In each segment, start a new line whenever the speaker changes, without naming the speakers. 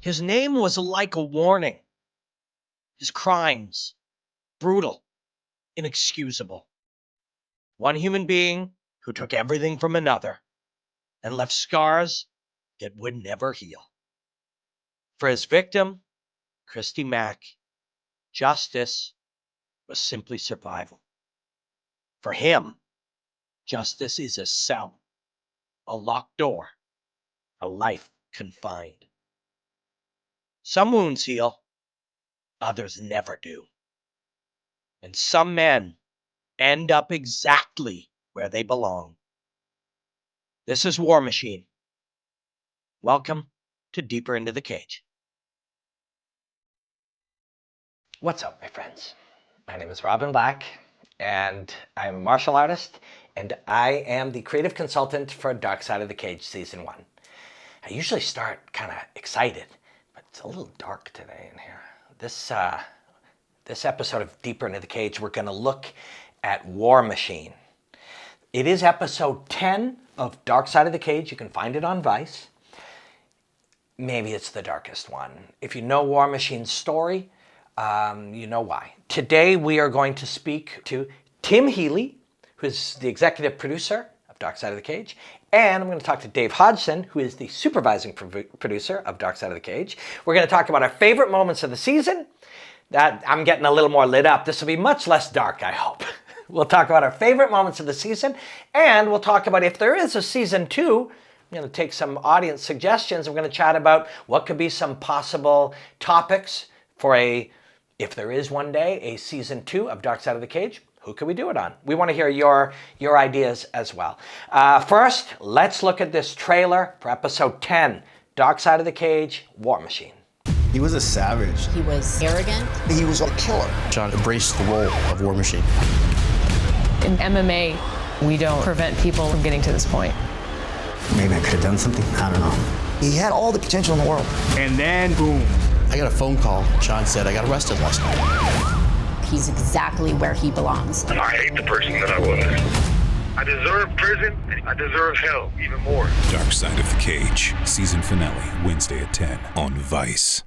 His name was like a warning. His crimes, brutal, inexcusable. One human being who took everything from another and left scars that would never heal. For his victim, Christy Mack, justice was simply survival. For him, justice is a cell, a locked door, a life confined. Some wounds heal, others never do. And some men end up exactly where they belong. This is War Machine. Welcome to Deeper Into the Cage.
What's up, my friends? My name is Robin Black, and I'm a martial artist, and I am the creative consultant for Dark Side of the Cage Season 1. I usually start kind of excited, but it's a little dark today in here. This episode of Deeper Into the Cage, we're going to look at War Machine. It is episode 10 of Dark Side of the Cage. You can find it on Vice. Maybe it's the darkest one. If you know War Machine's story, you know why. Today we are going to speak to Tim Healy, who is the executive producer of Dark Side of the Cage, and I'm going to talk to Dave Hodgson, who is the supervising producer of Dark Side of the Cage. We're going to talk about our favorite moments of the season. That I'm getting a little more lit up. This will be much less dark, I hope. We'll talk about our favorite moments of the season, and we'll talk about if there is a season 2. I'm going to take some audience suggestions. We're going to chat about what could be some possible topics for if there is one day a season 2 of Dark Side of the Cage. Who could we do it on? We want to hear your ideas as well. First, let's look at this trailer for episode 10, Dark Side of the Cage, War Machine.
He was a savage.
He was arrogant.
He was a killer.
John embraced the role of War Machine.
In MMA, we don't prevent people from getting to this point.
Maybe I could have done something. I don't know. He had all the potential in the world.
And then, boom. I got a phone call. John said I got arrested last night.
He's exactly where he belongs.
I hate the person that I was. I deserve prison, and I deserve hell even more.
Dark Side of the Cage, season finale, Wednesday at 10 on Vice.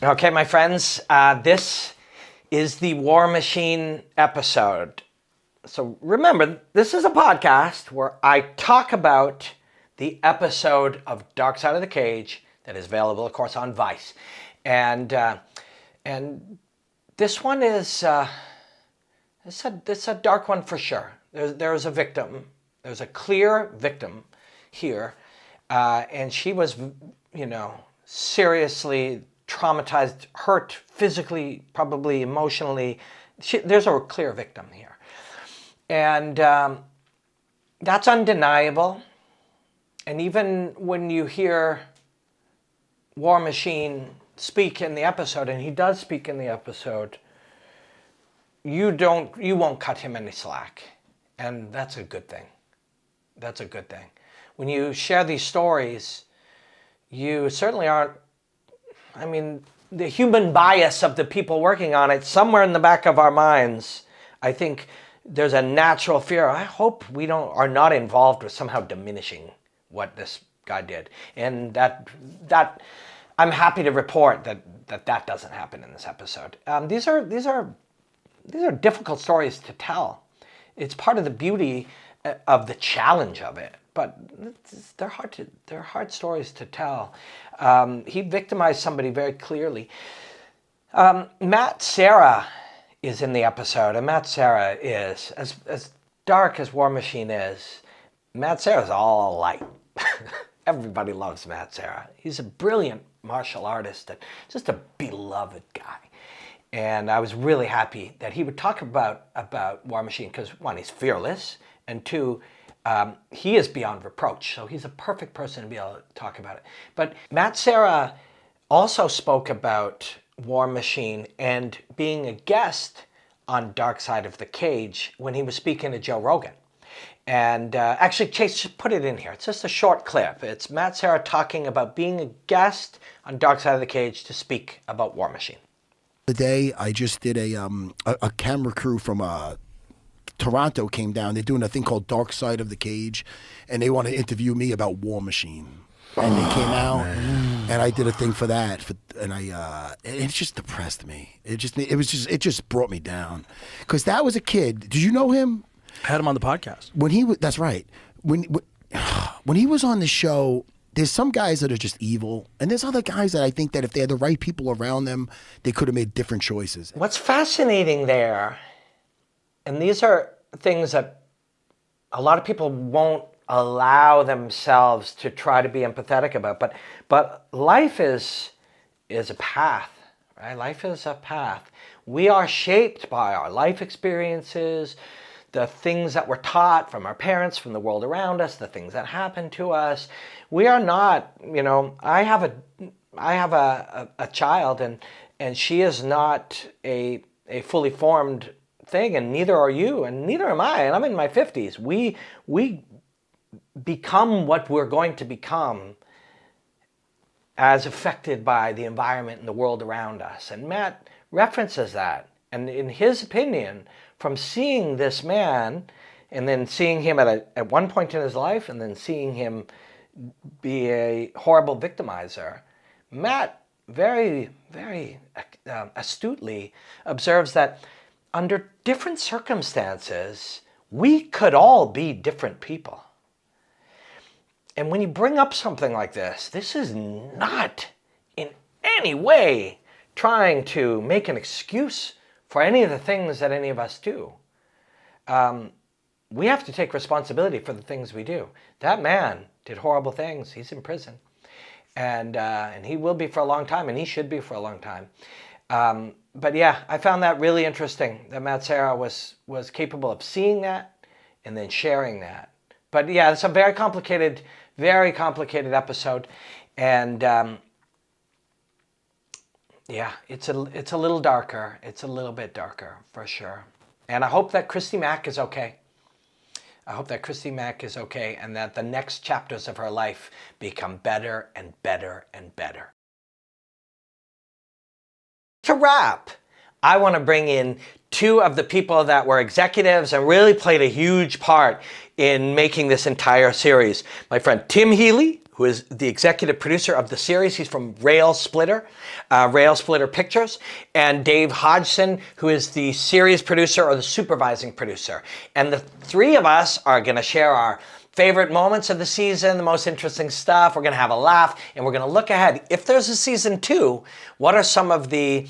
Okay, my friends, this is the War Machine episode. So remember, this is a podcast where I talk about the episode of Dark Side of the Cage that is available, of course, on Vice. And this one is it's a dark one for sure. There's a victim. There's a clear victim here. And she was, seriously traumatized, hurt physically, probably emotionally. There's a clear victim here. And that's undeniable. And even when you hear War Machine speak in the episode, and he does speak in the episode, you won't cut him any slack. And that's a good thing. That's a good thing. When you share these stories, you certainly aren't, the human bias of the people working on it, somewhere in the back of our minds, I think there's a natural fear. I hope we are not involved with somehow diminishing what this guy did. And that I'm happy to report that doesn't happen in this episode. These are difficult stories to tell. It's part of the beauty of the challenge of it, but they're hard stories to tell. He victimized somebody very clearly. Matt Serra is in the episode, and Matt Serra is, as dark as War Machine is, Matt Serra's all light. Everybody loves Matt Serra. He's a brilliant martial artist and just a beloved guy. And I was really happy that he would talk about War Machine because, one, he's fearless, and two, he is beyond reproach. So he's a perfect person to be able to talk about it. But Matt Serra also spoke about War Machine and being a guest on Dark Side of the Cage when he was speaking to Joe Rogan. And actually, Chase, just put it in here. It's just a short clip. It's Matt Serra talking about being a guest on Dark Side of the Cage to speak about War Machine.
Today, I just did a camera crew from Toronto came down. They're doing a thing called Dark Side of the Cage, and they want to interview me about War Machine. and they came out, and I did a thing for that, and it just depressed me. It just brought me down, because that was a kid. Did you know him?
I had him on the podcast.
That's right. When he was on the show, there's some guys that are just evil, and there's other guys that I think that if they had the right people around them, they could have made different choices.
What's fascinating there, and these are things that a lot of people won't allow themselves to try to be empathetic about, but life is a path, right? Life is a path. We are shaped by our life experiences, the things that we're taught from our parents, from the world around us, the things that happen to us. We are not, I have a child, and she is not a fully formed thing, and neither are you, and neither am I, and I'm in my 50s. We become what we're going to become as affected by the environment and the world around us. And Matt references that. And in his opinion, from seeing this man, and then seeing him at one point in his life, and then seeing him be a horrible victimizer, Matt very, very astutely observes that under different circumstances, we could all be different people. And when you bring up something like this is not in any way trying to make an excuse for any of the things that any of us do. We have to take responsibility for the things we do. That man did horrible things. He's in prison. And he will be for a long time, and he should be for a long time. But yeah, I found that really interesting, that Matt Serra was capable of seeing that and then sharing that. But yeah, it's a very complicated episode. And yeah, it's a little darker. It's a little bit darker, for sure. And I hope that Christy Mack is okay. And that the next chapters of her life become better and better and better. To wrap, I want to bring in two of the people that were executives and really played a huge part in making this entire series. My friend Tim Healy, who is the executive producer of the series. He's from Rail Splitter Pictures. And Dave Hodgson, who is the series producer or the supervising producer. And the three of us are going to share our favorite moments of the season, the most interesting stuff. We're going to have a laugh, and we're going to look ahead. If there's a season 2, what are some of the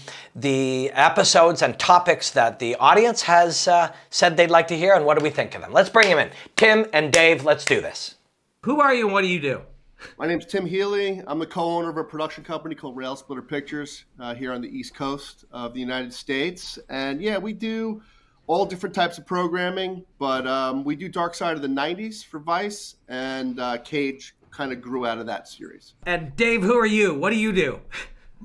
episodes and topics that the audience has said they'd like to hear, and what do we think of them? Let's bring them in. Tim and Dave, let's do this. Who are you and what do you do?
My name's Tim Healy. I'm the co-owner of a production company called Rail Splitter Pictures here on the East Coast of the United States. And yeah, we do all different types of programming, but we do Dark Side of the 90s for Vice, and Cage kind of grew out of that series.
And Dave, who are you? What do you do?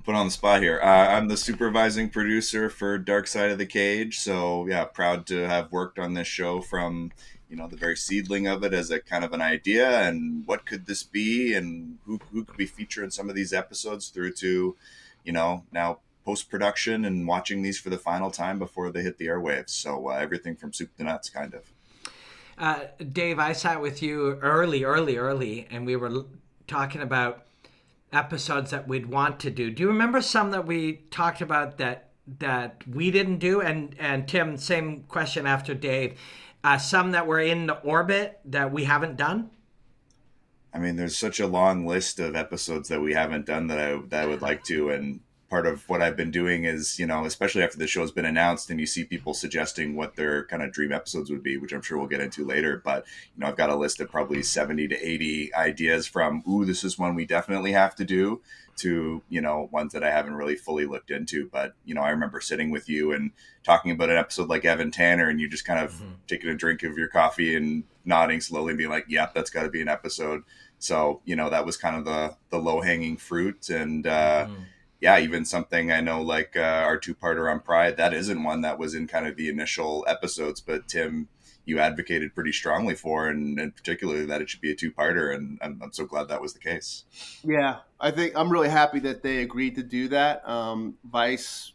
Put on the spot here. I'm the supervising producer for Dark Side of the Cage. So yeah, proud to have worked on this show from the very seedling of it as a kind of an idea, and what could this be, and who could we feature in some of these episodes, through to now post-production and watching these for the final time before they hit the airwaves. So everything from soup to nuts, kind of.
Dave, I sat with you early, and we were talking about episodes that we'd want to do. Do you remember some that we talked about that we didn't do? And Tim, same question after Dave. Some that were in the orbit that we haven't done?
I mean, there's such a long list of episodes that we haven't done that I would like to, and part of what I've been doing is, especially after the show's been announced and you see people suggesting what their kind of dream episodes would be, which I'm sure we'll get into later. But, I've got a list of probably 70 to 80 ideas from, this is one we definitely have to do, to, ones that I haven't really fully looked into. But, I remember sitting with you and talking about an episode like Evan Tanner, and you just kind of taking a drink of your coffee and nodding slowly and being like, yep, that's got to be an episode. So, that was kind of the low hanging fruit. And, yeah, even something I know like our 2-parter on Pride, that isn't one that was in kind of the initial episodes, but Tim, you advocated pretty strongly for, and particularly that it should be a 2-parter, and I'm so glad that was the case.
Yeah, I think I'm really happy that they agreed to do that. Vice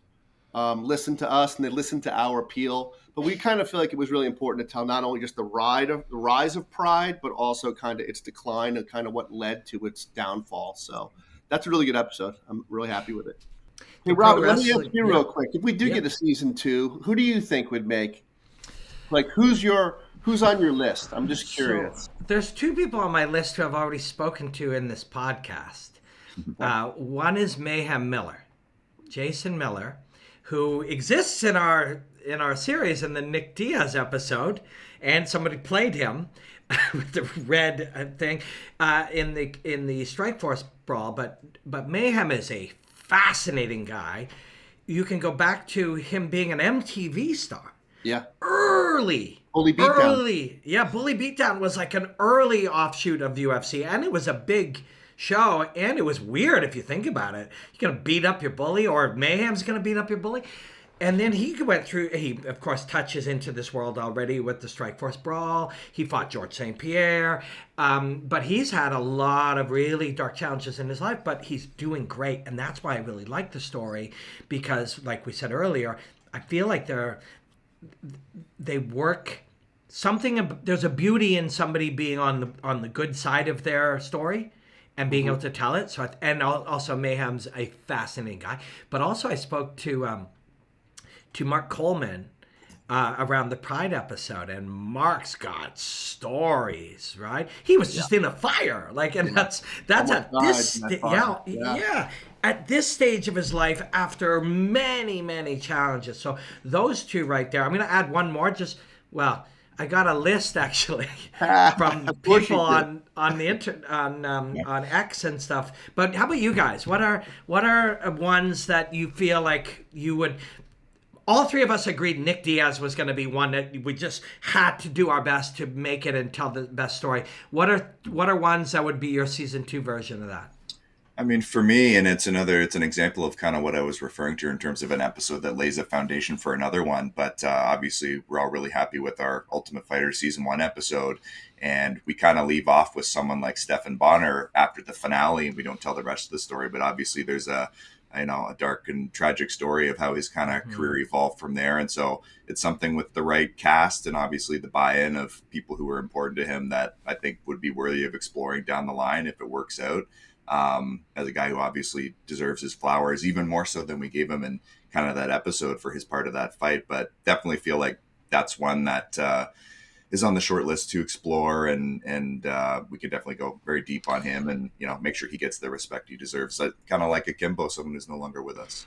listen to us and they listen to our appeal. But we kind of feel like it was really important to tell not only just the rise of Pride, but also kind of its decline and kind of what led to its downfall. So that's a really good episode. I'm really happy with it. Hey, Robert, let me ask you real quick. If we do get a season 2, who do you think would make, like, who's on your list? I'm just curious.
So, there's 2 people on my list who I've already spoken to in this podcast. One is Mayhem Miller, Jason Miller, who exists in our series in the Nick Diaz episode, and somebody played him with the red thing in the Strike Force brawl. But Mayhem is a fascinating guy. You can go back to him being an MTV star.
Yeah.
Early.
Bully Beatdown.
Yeah, Bully Beatdown was like an early offshoot of the UFC, and it was a big show, and it was weird if you think about it. You're going to beat up your bully, or Mayhem's going to beat up your bully. And then he went through, he of course touches into this world already with the Strikeforce Brawl. He fought George St. Pierre. But he's had a lot of really dark challenges in his life, but he's doing great. And that's why I really like the story, because like we said earlier, I feel like they work something, there's a beauty in somebody being on the good side of their story and being able to tell it. So, and also Mayhem's a fascinating guy. But also I spoke to Mark Coleman around the Pride episode, and Mark's got stories, right? He was just in a fire, like, and that's at this, at this stage of his life after many challenges. So those 2 right there. I'm going to add one more. I got a list actually from people on X and stuff. But how about you guys? What are ones that you feel like you would? All 3 of us agreed Nick Diaz was going to be one that we just had to do our best to make it and tell the best story. What are ones that would be your season 2 version of that?
I mean, for me, and it's an example of kind of what I was referring to in terms of an episode that lays a foundation for another one. But obviously, we're all really happy with our Ultimate Fighter season 1 episode. And we kind of leave off with someone like Stephan Bonner after the finale. And we don't tell the rest of the story. But obviously, there's a dark and tragic story of how his kind of career evolved from there. And so it's something with the right cast and obviously the buy-in of people who are important to him that I think would be worthy of exploring down the line if it works out. As a guy who obviously deserves his flowers, even more so than we gave him in kind of that episode for his part of that fight. But definitely feel like that's one that is on the short list to explore, and we could definitely go very deep on him and, make sure he gets the respect he deserves. So, kind of like a Kimbo, someone who's no longer with us.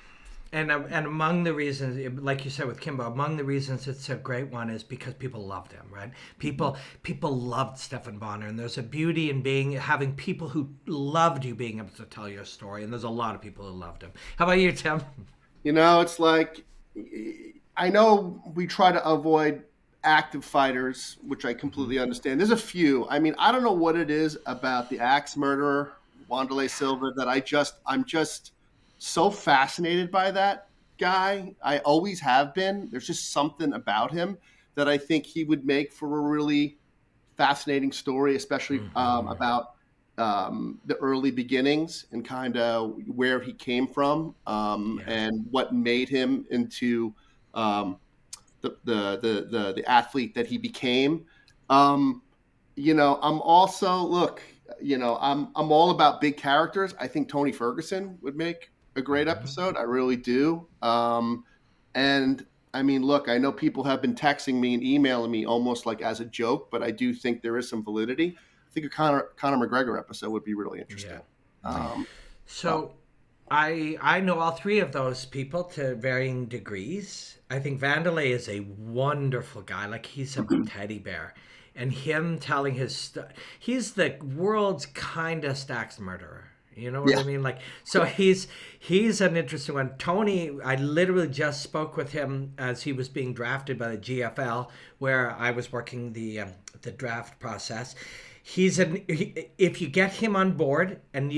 And among the reasons, like you said with Kimbo, among the reasons it's a great one is because people loved him, right? People loved Stephan Bonner, and there's a beauty in having people who loved you being able to tell your story, and there's a lot of people who loved him. How about you, Tim?
It's like, I know we try to avoid active fighters, which I completely understand. There's a few. I mean, I don't know what it is about the axe murderer, Wanderlei Silva, that I'm just so fascinated by that guy. I always have been. There's just something about him that I think he would make for a really fascinating story, especially about the early beginnings and kind of where he came from and what made him into the athlete that he became. I'm also I'm all about big characters. I think Tony Ferguson would make a great episode. I really do. And I mean, look, I know people have been texting me and emailing me almost like as a joke, but I do think there is some validity. I think a Conor McGregor episode would be really interesting.
Yeah. I know all 3 of those people to varying degrees. I think Wanderlei is a wonderful guy. Like, he's a teddy bear. And him telling his he's the world's kindest axe murderer. You know what I mean? Like, so he's an interesting one. Tony, I literally just spoke with him as he was being drafted by the GFL, where I was working the draft process. If you get him on board, and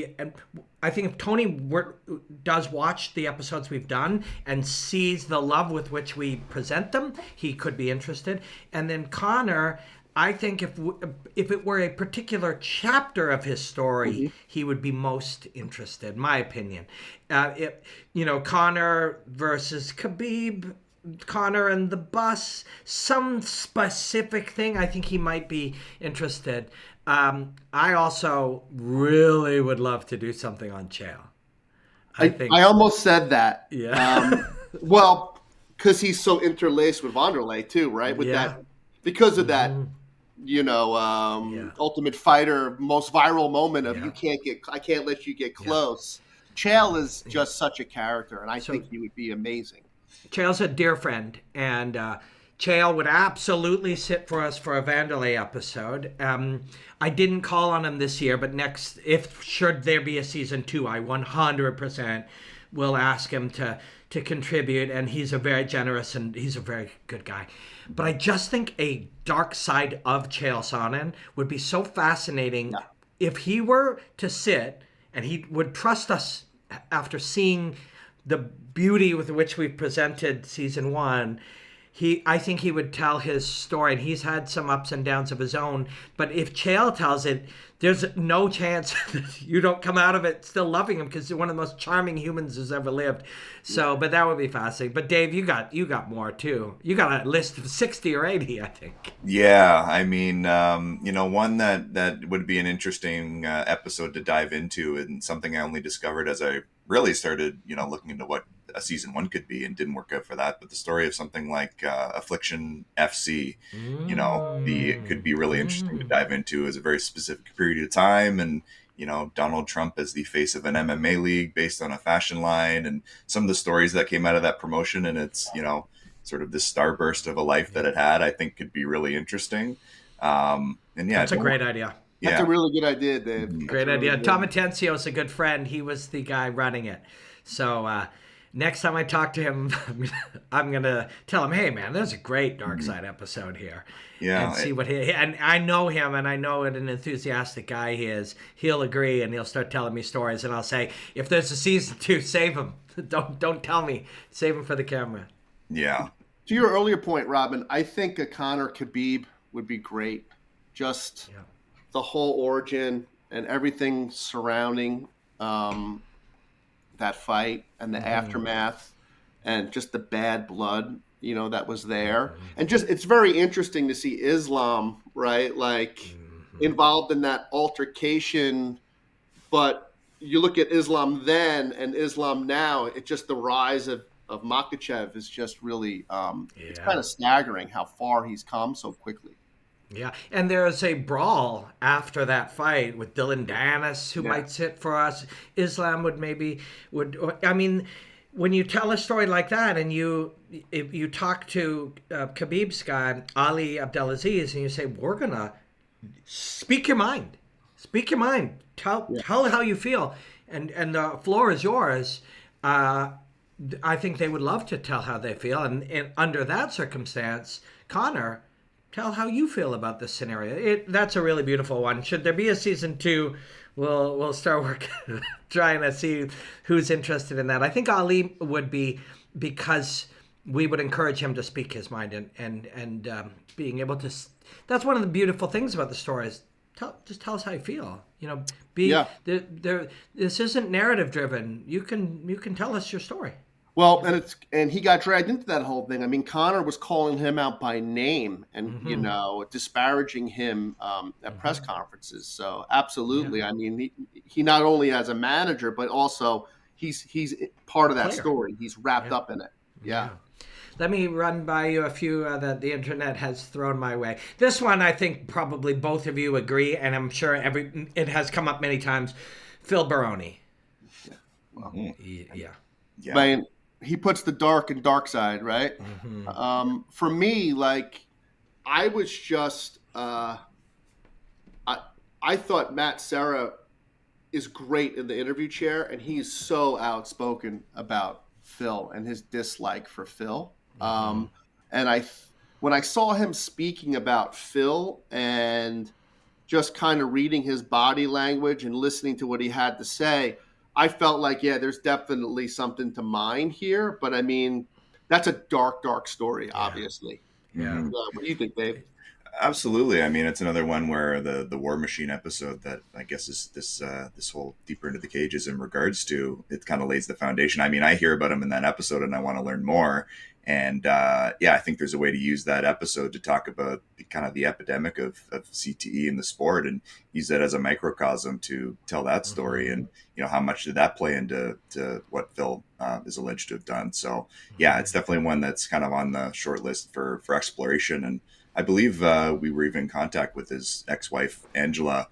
I think if Tony does watch the episodes we've done and sees the love with which we present them, he could be interested. And then Connor, I think if it were a particular chapter of his story, he would be most interested, in my opinion. Conor versus Khabib, Connor and the bus, some specific thing, I think he might be interested. I also really would love to do something on Chael.
I almost said that.
Yeah.
Well, because he's so interlaced with Wanderlei too, right? With that, because of that, Ultimate Fighter most viral moment of I can't let you get close. Chael is just such a character, and I think he would be amazing.
Chael's a dear friend, and Chael would absolutely sit for us for a Vanderlei episode. I didn't call on him this year, but next, if should there be a season 2, I 100% will ask him to contribute, and he's a very generous and he's a very good guy. But I just think a dark side of Chael Sonnen would be so fascinating if he were to sit and he would trust us after seeing the beauty with which we've presented season 1. I think he would tell his story, and he's had some ups and downs of his own. But if Chael tells it, there's no chance that you don't come out of it still loving him, because he's one of the most charming humans who's ever lived. So, but that would be fascinating. But Dave, you got more too. You got a list of 60 or 80, I think.
Yeah, I mean, one that would be an interesting episode to dive into, and something I only discovered as I really started, looking into what a season 1 could be, and didn't work out for that. But the story of something like Affliction FC, it could be really interesting to dive into as a very specific period of time, and Donald Trump as the face of an MMA league based on a fashion line, and some of the stories that came out of that promotion, and it's sort of this starburst of a life that it had, I think could be really interesting.
That's a great idea.
Yeah.
That's a really good idea, Dave.
Great idea. Tom Atencio is a good friend. He was the guy running it. So next time I talk to him, I'm going to tell him, hey, man, there's a great Dark Side episode here.
Yeah.
And see what and I know him, and I know what an enthusiastic guy he is. He'll agree, and he'll start telling me stories, and I'll say, if there's a season 2, save him. Don't tell me. Save him for the camera.
Yeah.
To your earlier point, Robin, I think a Conor Khabib would be great. Just the whole origin and everything surrounding that fight and the aftermath, and just the bad blood, that was there. And just, it's very interesting to see Islam, right? Like involved in that altercation, but you look at Islam then and Islam now, it's just the rise of Makhachev is just really, it's kind of staggering how far he's come so quickly.
Yeah, and there's a brawl after that fight with Dylan Dennis, who might sit for us. Islam I mean, when you tell a story like that, and if you talk to Khabib's guy, Ali Abdelaziz, and you say, we're going to speak your mind. Speak your mind. Tell how you feel. And the floor is yours. I think they would love to tell how they feel. And under that circumstance, Conor, tell how you feel about this scenario. That's a really beautiful one. Should there be a season 2, we'll start working, trying to see who's interested in that. I think Ali would be, because we would encourage him to speak his mind, and being able to. That's one of the beautiful things about the story is just tell us how you feel. This isn't narrative driven. You can tell us your story.
Well, and he got dragged into that whole thing. I mean, Conor was calling him out by name and disparaging him at press conferences. So absolutely, I mean, he not only as a manager, but also he's part of that story. He's wrapped up in it. Yeah.
Let me run by you a few that the internet has thrown my way. This one, I think probably both of you agree, and I'm sure it has come up many times. Phil Baroni.
Yeah. Well,
Yeah.
Man, he puts the dark and dark side, right? For me, like, I was just, I thought Matt Serra is great in the interview chair, and he's so outspoken about Phil and his dislike for Phil. And when I saw him speaking about Phil and just kind of reading his body language and listening to what he had to say, I felt like, there's definitely something to mine here. But I mean, that's a dark, dark story, obviously.
Yeah.
What do you think, Dave?
Absolutely. I mean, it's another one where the War Machine episode that I guess is this whole deeper into the cages in regards to, it kind of lays the foundation. I mean, I hear about him in that episode and I want to learn more. And yeah, I think there's a way to use that episode to talk about kind of the epidemic of CTE in the sport and use that as a microcosm to tell that story. And, how much did that play into what Phil is alleged to have done? So yeah, it's definitely one that's kind of on the short list for exploration. And I believe we were even in contact with his ex-wife, Angela,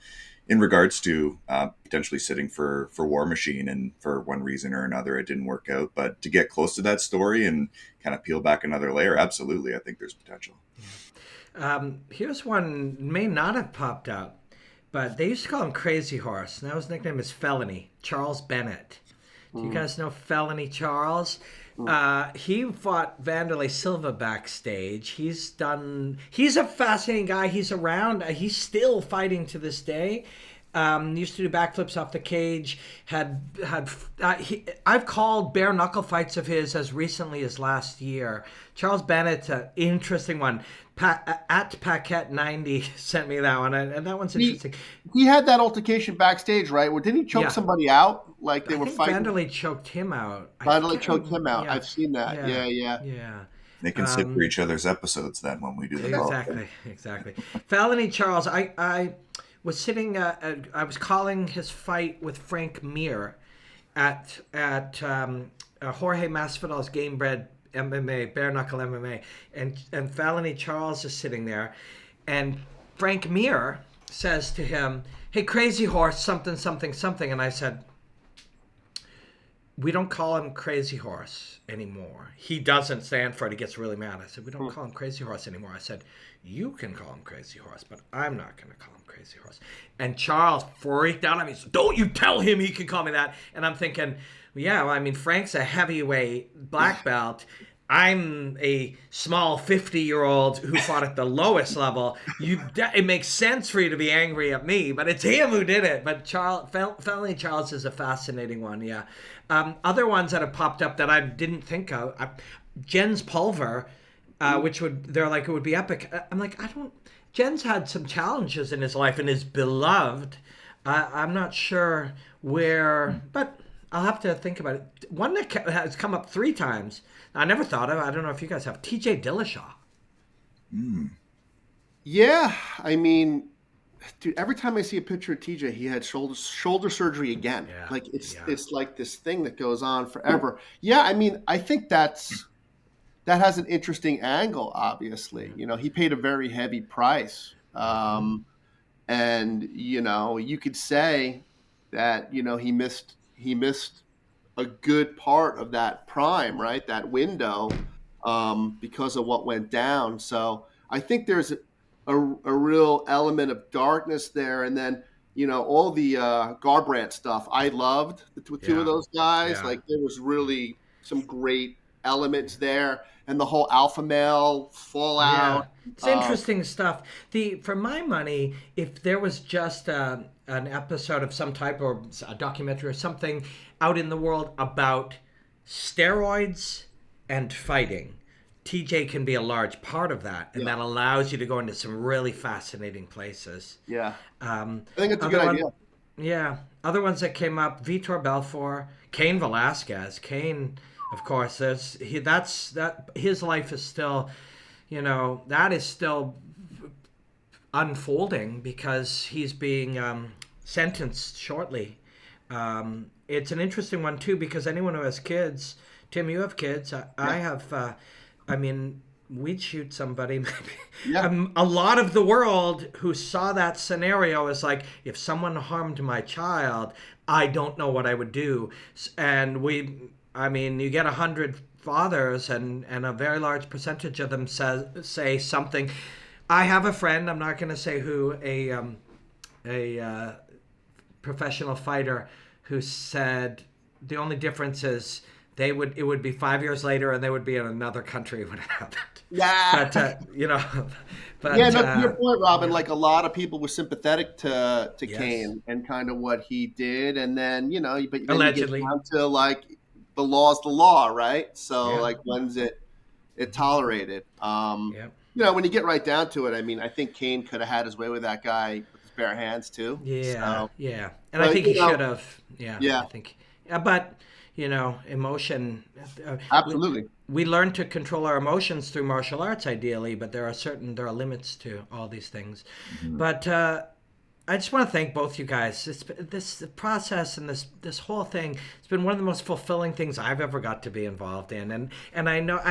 in regards to potentially sitting for War Machine, and for one reason or another, it didn't work out. But to get close to that story and kind of peel back another layer, absolutely, I think there's potential.
Here's one may not have popped up, but they used to call him Crazy Horse. Now his nickname is Felony, Charles Bennett. Do you guys know Felony Charles? He fought Vanderlei Silva backstage. He's a fascinating guy. He's around. He's still fighting to this day. Used to do backflips off the cage. I've called bare knuckle fights of his as recently as last year. Charles Bennett, an interesting one. At Paquette 90 sent me that one, and that one's interesting.
He had that altercation backstage, right? Where didn't he choke somebody out? Like they were fighting.
Vanderlei choked him out.
Vanderlei choked him out.
Yeah.
I've seen that. Yeah.
They can sit for each other's episodes then when we do the
Exactly. Felony Charles, I was sitting. I was calling his fight with Frank Mir at Jorge Masvidal's Game Bred MMA, bare knuckle MMA, and Felony Charles is sitting there, and Frank Mir says to him, "Hey, Crazy Horse, something, something, something," and I said, "We don't call him Crazy Horse anymore. He doesn't stand for it. He gets really mad." I said, "We don't call him Crazy Horse anymore." I said, "You can call him Crazy Horse, but I'm not going to call him Crazy Horse." And Charles freaked out on me. He said, "Don't you tell him he can call me that." And I'm thinking, yeah, well, I mean, Frank's a heavyweight black belt. I'm a small 50-year-old who fought at the lowest level. It makes sense for you to be angry at me, but it's him who did it. But Felony Charles is a fascinating one, yeah. Other ones that have popped up that I didn't think of, Jens Pulver, which it would be epic. I'm like, Jens had some challenges in his life and is beloved. I'm not sure where, but I'll have to think about it. One that has come up 3 times, I never thought of. I don't know if you guys have. TJ Dillashaw.
Yeah, I mean, dude, every time I see a picture of TJ, he had shoulder surgery again.
Yeah,
like it's like this thing that goes on forever. Yeah, I mean, I think that has an interesting angle. Obviously, he paid a very heavy price, and you could say that he missed a good part of that prime, right? That window, because of what went down. So I think there's a real element of darkness there. And then, all the Garbrandt stuff, I loved the two of those guys.
Yeah.
Like there was really some great elements there, and the whole alpha male fallout.
Yeah. It's interesting stuff. For my money, if there was just an episode of some type or a documentary or something out in the world about steroids and fighting, TJ can be a large part of that, and that allows you to go into some really fascinating places.
Yeah, I think it's a good idea.
Yeah, other ones that came up: Vitor Belfort, Cain Velasquez. Cain, of course, his life is still, that is still unfolding because he's being sentenced shortly. It's an interesting one too, because anyone who has kids, Tim, you have kids. I have. I mean, we'd shoot somebody. Maybe.
Yeah.
A lot of the world who saw that scenario is like, if someone harmed my child, I don't know what I would do. And you get 100 fathers, and a very large percentage of them say something. I have a friend, I'm not going to say who, a professional fighter, who said the only difference is it would be 5 years later and they would be in another country when it happened.
Yeah.
But
to your point, Robin, like a lot of people were sympathetic to Cain and kind of what he did, and then but then
allegedly
you get down to like the law's the law, right? So like when's it tolerated? when you get right down to it, I mean, I think Kane could have had his way with that guy with his bare hands too.
Yeah,
So,
yeah. And I think he should have. Yeah,
Yeah.
I think. But, emotion.
Absolutely.
We learn to control our emotions through martial arts, ideally, but there are limits to all these things.
Mm-hmm.
But I just want to thank both you guys. This process and this whole thing, it's been one of the most fulfilling things I've ever got to be involved in. And I know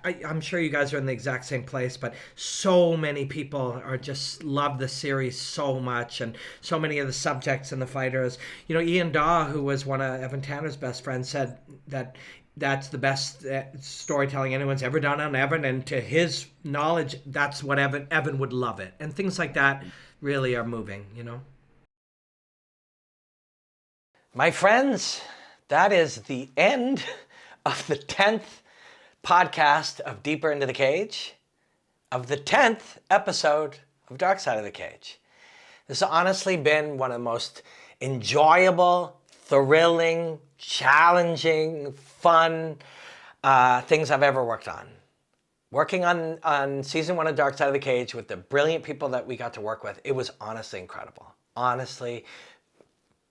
I'm sure you guys are in the exact same place, but so many people are just love the series so much, and so many of the subjects and the fighters. Ian Daw, who was one of Evan Tanner's best friends, said that that's the best storytelling anyone's ever done on Evan, and to his knowledge, that's what Evan would love it. And things like that really are moving, My friends, that is the end of the 10th podcast of Deeper Into the Cage, of the 10th episode of Dark Side of the Cage. This has honestly been one of the most enjoyable, thrilling, challenging, fun things I've ever worked on. Working on season 1 of Dark Side of the Cage with the brilliant people that we got to work with, it was honestly incredible. Honestly,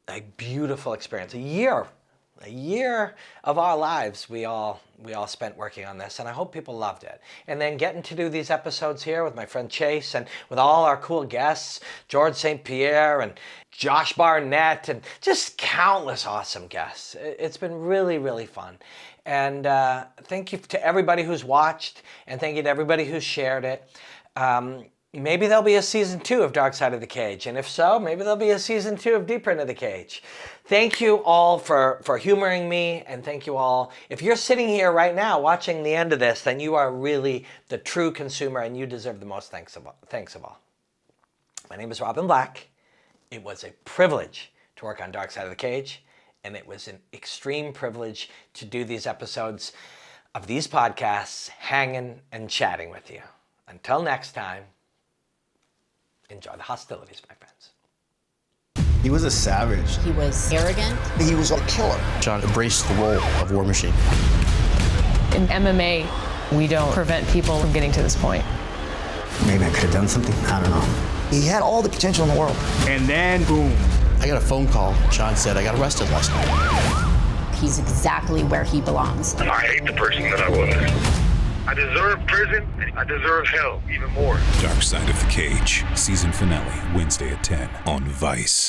a beautiful experience. A year of our lives we all spent working on this, and I hope people loved it. And then getting to do these episodes here with my friend Chase and with all our cool guests, George St. Pierre and Josh Barnett, and just countless awesome guests. It's been really, really fun. And thank you to everybody who's watched, and thank you to everybody who's shared it. Maybe there'll be a season 2 of Dark Side of the Cage, and if so, maybe there'll be a season 2 of Deeper Into the Cage. Thank you all for humoring me, and thank you all. If you're sitting here right now watching the end of this, then you are really the true consumer, and you deserve the most thanks of all. My name is Robin Black. It was a privilege to work on Dark Side of the Cage, and it was an extreme privilege to do these episodes of these podcasts, hanging and chatting with you. Until next time, enjoy the hostilities, my friends.
He was a savage.
He was arrogant.
He was a killer.
John embraced the role of War Machine.
In MMA, we don't prevent people from getting to this point.
Maybe I could have done something. I don't know. He had all the potential in the world.
And then, boom.
I got a phone call. John said I got arrested last night.
He's exactly where he belongs.
I hate the person that I was. I deserve prison, and I deserve hell even more.
Dark Side of the Cage, season finale, Wednesday at 10 on Vice.